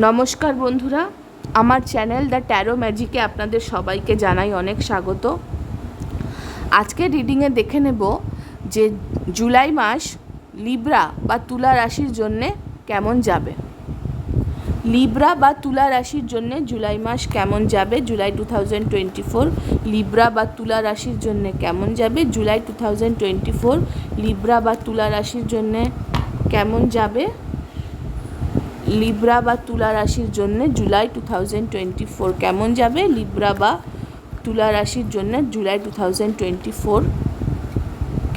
নমস্কার বন্ধুরা, আমার চ্যানেল দ্য ট্যারো ম্যাজিকে আপনাদের সবাইকে জানাই অনেক স্বাগত। আজকে রিডিংয়ে দেখে নেব যে জুলাই মাস লিব্রা বা তুলা রাশির জন্যে কেমন যাবে। লিব্রা বা তুলা রাশির জন্যে জুলাই মাস কেমন যাবে, জুলাই 2024 লিব্রা বা তুলা রাশির জন্যে কেমন যাবে, জুলাই 2024 লিব্রা বা তুলা রাশির জন্যে কেমন যাবে, লিব্রা বা তুলা রাশির জন্য জুলাই 2024 কেমন যাবে, লিব্রা বা তুলা রাশির জন্য জুলাই 2024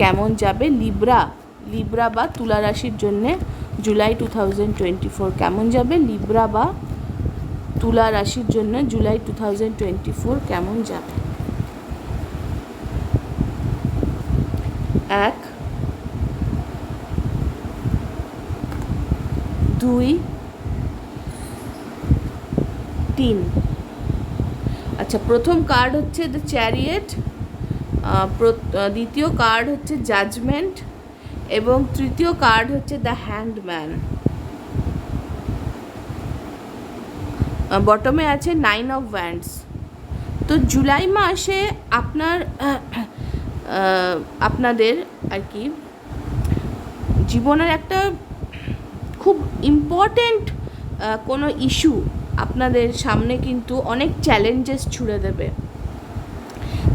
কেমন যাবে, লিব্রা বা তুলা রাশির জন্য জুলাই 2024 কেমন যাবে, লিব্রা বা তুলা রাশির জন্য জুলাই 2024 কেমন যাবে। 1 2 3। আচ্ছা, প্রথম কার্ড হচ্ছে দ্য চ্যারিয়েট, দ্বিতীয় কার্ড হচ্ছে জাজমেন্ট এবং তৃতীয় কার্ড হচ্ছে দ্য হ্যাংডম্যান। বটমে আছে 9 অফ ওয়ান্ডস। তো জুলাই মাসে আপনাদের আর কি জীবনের একটা খুব ইম্পর্ট্যান্ট কোনো ইস্যু আপনাদের সামনে কিন্তু অনেক চ্যালেঞ্জেস ছুড়ে দেবে।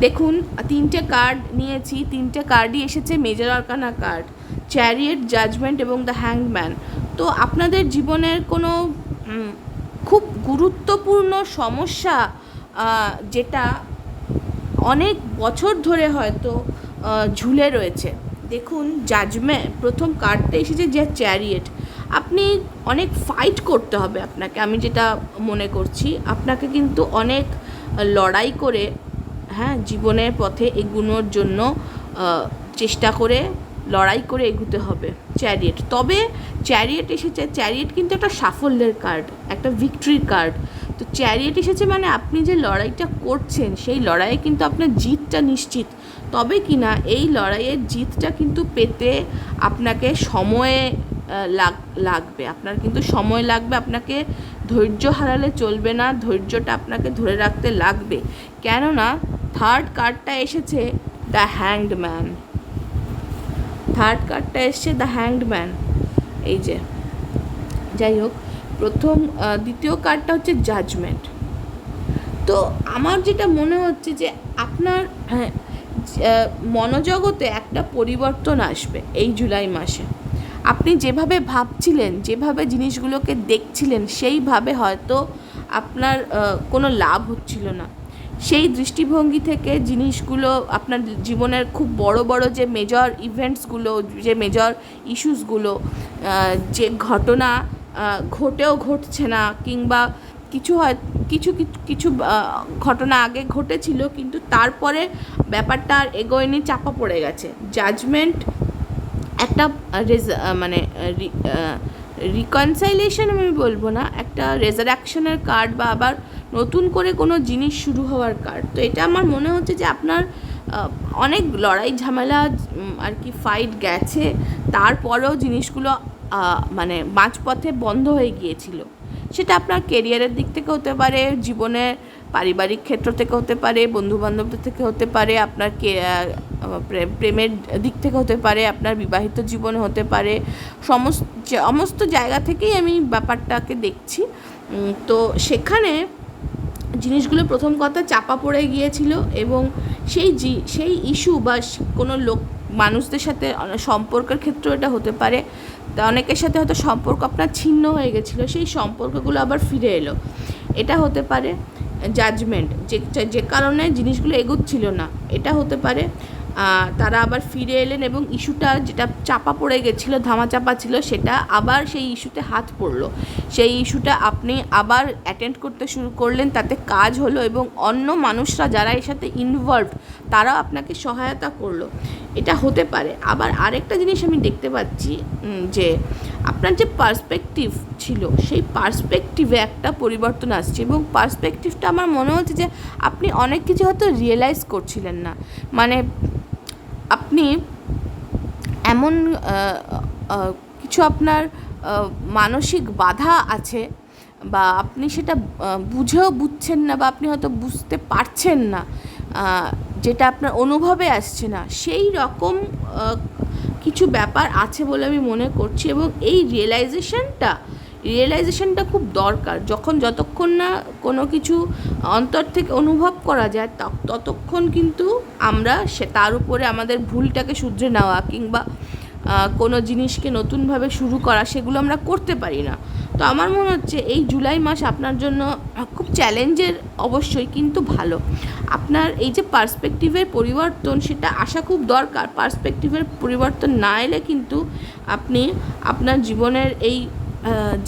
দেখুন, 3টে কার্ড নিয়েছি, 3টে কার্ডই এসেছে major arcana card, chariot, judgement এবং দ্য হ্যাংম্যান। তো আপনাদের জীবনের কোনো খুব গুরুত্বপূর্ণ সমস্যা যেটা অনেক বছর ধরে হয়তো ঝুলে রয়েছে। দেখুন, জাজমেন্ট প্রথম কার্ডটা এসেছে যে চ্যারিয়েট। আপনি অনেক ফাইট করতে হবে আপনাকে, আমি যেটা মনে করছি আপনাকে কিন্তু অনেক লড়াই করে জীবনের পথে এগোনোর জন্য চেষ্টা করে লড়াই করে এগোতে হবে চ্যারিয়েট। তবে চ্যারিয়েট এসেছে, চ্যারিয়েট কিন্তু একটা সাফল্যের কার্ড, একটা ভিক্টরির কার্ড। তো চ্যারিয়েট এসেছে মানে আপনি যে লড়াইটা করছেন সেই লড়াইয়ে কিন্তু আপনার জিতটা নিশ্চিত। তবে কি না এই লড়াইয়ের জিতটা কিন্তু পেতে আপনাকে সময়ে লাগবে, আপনার কিন্তু সময় লাগবে, আপনাকে ধৈর্য হারালে চলবে না, ধৈর্যটা আপনাকে ধরে রাখতে লাগবে। কেননা থার্ড কার্ডটা এসেছে দ্য হ্যাংড ম্যান, থার্ড কার্ডটা এসছে দ্য হ্যাংড ম্যান। এই যে যাই হোক, দ্বিতীয় কার্ডটা হচ্ছে জাজমেন্ট। তো আমার যেটা মনে হচ্ছে যে আপনার মনোজগতে একটা পরিবর্তন আসবে এই জুলাই মাসে। আপনি যেভাবে ভাবছিলেন, যেভাবে জিনিসগুলোকে দেখছিলেন, সেইভাবে হয়তো আপনার কোনো লাভ হচ্ছিল না। সেই দৃষ্টিভঙ্গি থেকে জিনিসগুলো আপনার জীবনের খুব বড় বড় যে মেজর ইভেন্টসগুলো, যে মেজর ইস্যুসগুলো, যে ঘটনা ঘটেও ঘটছে না, কিংবা কিছু ঘটনা আগে ঘটেছিল কিন্তু তারপরে ব্যাপারটা আর এগোয়নি, চাপা পড়ে গেছে। জাজমেন্ট একটা রিকনসাইলেশন আমি বলবো না, একটা রেজারাকশনের কার্ড বা আবার নতুন করে কোনো জিনিস শুরু হওয়ার কার্ড। তো এটা আমার মনে হচ্ছে যে আপনার অনেক লড়াই ঝামেলা আর কি ফাইট গেছে, তারপরেও জিনিসগুলো মাঝপথে বন্ধ হয়ে গিয়েছিল। সেটা আপনার কেরিয়ারের দিক থেকে হতে পারে, জীবনের পারিবারিক ক্ষেত্র থেকে হতে পারে, বন্ধুবান্ধবদের থেকে হতে পারে, আপনার প্রেমের দিক থেকে হতে পারে, আপনার বিবাহিত জীবনে হতে পারে, সমস্ত জায়গা থেকেই আমি ব্যাপারটাকে দেখছি। তো সেখানে জিনিসগুলো প্রথম কথা চাপা পড়ে গিয়েছিল এবং সেই ইস্যু বা কোনো মানুষদের সাথে সম্পর্কের ক্ষেত্রেও এটা হতে পারে। তা অনেকের সাথে হয়তো সম্পর্ক আপনার ছিন্ন হয়ে গেছিলো, সেই সম্পর্কগুলো আবার ফিরে এলো, এটা হতে পারে। জাজমেন্ট, যে কারণে জিনিসগুলো এগোচ্ছিল না, এটা হতে পারে। তারা আবার ফিরে এলেন এবং ইস্যুটা যেটা চাপা পড়ে গেছিলো, ধামাচাপা ছিল, সেটা আবার সেই ইস্যুতে হাত পড়লো। সেই ইস্যুটা আপনি আবার অ্যাটেন্ড করতে শুরু করলেন, তাতে কাজ হলো এবং অন্য মানুষরা যারা এর সাথে ইনভলভড তারাও আপনাকে সহায়তা করলো, এটা হতে পারে। আবার আরেকটা জিনিস আমি দেখতে পাচ্ছি যে আপনার যে পার্সপেক্টিভ ছিল সেই পার্সপেক্টিভে একটা পরিবর্তন আসছে এবং পার্সপেক্টিভটা আমার মনে হচ্ছে যে আপনি অনেক কিছু হয়তো রিয়েলাইজ করছিলেন না। আপনি এমন কিছু আপনার মানসিক বাধা আছে বা আপনি সেটা বুঝেও বুঝছেন না, বা আপনি হয়তো বুঝতে পারছেন না, যেটা আপনার অনুভবে আসছে না, সেই রকম কিছু ব্যাপার আছে বলে আমি মনে করছি। এবং এই রিয়েলাইজেশনটা খুব দরকার। যতক্ষণ না কোনো কিছু অন্তর থেকে অনুভব করা যায়, ততক্ষণ কিন্তু আমরা তার উপরে আমাদের ভুলটাকে শুধরে নেওয়া কিংবা কোনো জিনিসকে নতুনভাবে শুরু করা, সেগুলো আমরা করতে পারি না। তো আমার মনে হচ্ছে এই জুলাই মাস আপনার জন্য খুব চ্যালেঞ্জের অবশ্যই, কিন্তু ভালো। আপনার এই যে পার্সপেক্টিভের পরিবর্তন, সেটা আসা খুব দরকার। পার্সপেক্টিভের পরিবর্তন না এলে কিন্তু আপনি আপনার জীবনের এই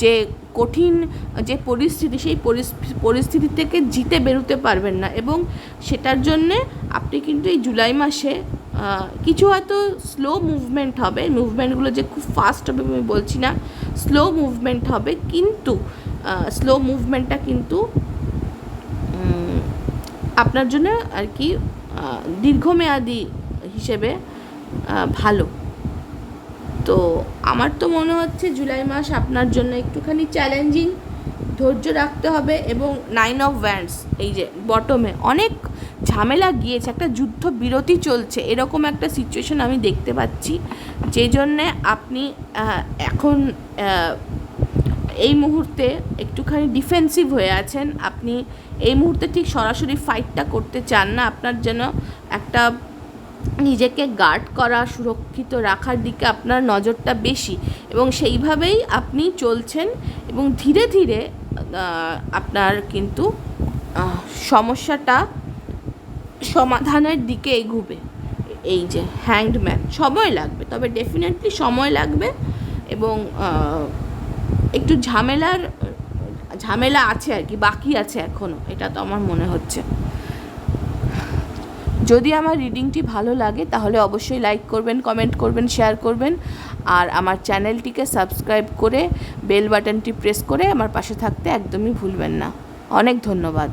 যে কঠিন যে পরিস্থিতি, সেই পরিস্থিতি থেকে জিতে বেরোতে পারবেন না। এবং সেটার জন্যে আপনি কিন্তু এই জুলাই মাসে কিছু হয়তো স্লো মুভমেন্ট হবে, মুভমেন্টগুলো যে খুব ফাস্ট হবে আমি বলছি না, স্লো মুভমেন্ট হবে, কিন্তু স্লো মুভমেন্টটা কিন্তু আপনার জন্য আর কি দীর্ঘমেয়াদী হিসেবে ভালো। তো আমার তো মনে হচ্ছে জুলাই মাস আপনার জন্য একটুখানি চ্যালেঞ্জিং, ধৈর্য রাখতে হবে। এবং 9 অফ ওয়ান্ডস, এই যে বটমে অনেক ঝামেলা গিয়েছে, একটা যুদ্ধ বিরতি চলছে, এরকম একটা সিচুয়েশন আমি দেখতে পাচ্ছি, যে জন্যে আপনি এখন এই মুহূর্তে একটুখানি ডিফেন্সিভ হয়ে আছেন। আপনি এই মুহূর্তে ঠিক সরাসরি ফাইটটা করতে চান না। আপনার যেন একটা নিজেকে গার্ড করা, সুরক্ষিত রাখার দিকে আপনার নজরটা বেশি, এবং সেইভাবেই আপনি চলছেন। এবং ধীরে ধীরে আপনার কিন্তু সমস্যাটা সমাধানের দিকে এগোবে। এই যে হ্যাংড ম্যান, সময় লাগবে, তবে ডেফিনেটলি সময় লাগবে। এবং একটু ঝামেলা আছে আর কি, বাকি আছে এখনও, এটা তো আমার মনে হচ্ছে। যদি আমার রিডিংটি ভালো লাগে তাহলে অবশ্যই লাইক করবেন, কমেন্ট করবেন, শেয়ার করবেন, আর আমার চ্যানেলটিকে সাবস্ক্রাইব করে বেল বাটনটি প্রেস করে আমার পাশে থাকতে একদমই ভুলবেন না। অনেক ধন্যবাদ।